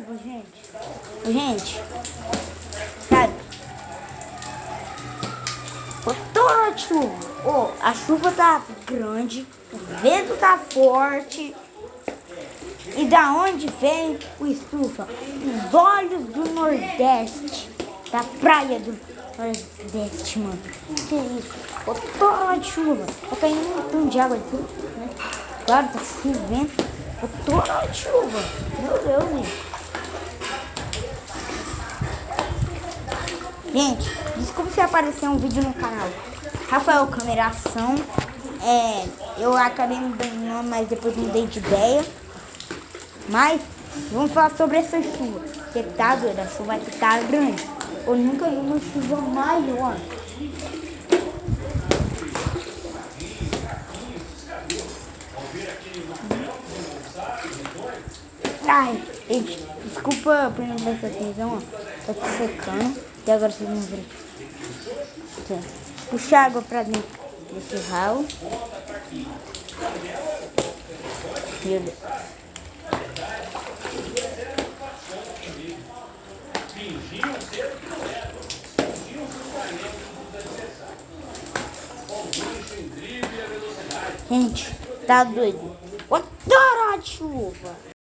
chuva, gente. Gente, sabe? Toda a chuva. A chuva tá grande, o vento tá forte. E da onde vem o estufa? Os olhos do Nordeste. Da praia do Nordeste, mano. Que isso? Toda a chuva. Tá caindo um montão de água aqui, né? Claro, tá chovendo. Toda a chuva. Meu Deus, gente. Desculpa se aparecer um vídeo no canal Rafael Cameração. Eu acabei me dando, mas depois mudei de ideia. Mas vamos falar sobre essa chuva. Você tá doido? A chuva vai ficar grande. Eu nunca vi uma chuva maior. Ai, gente, desculpa por não prestar atenção, ó. Tá secando. E agora vocês vão ver. Aqui. Puxa água pra dentro desse ralo. Meu Deus. Gente, tá doido? Adoro a chuva.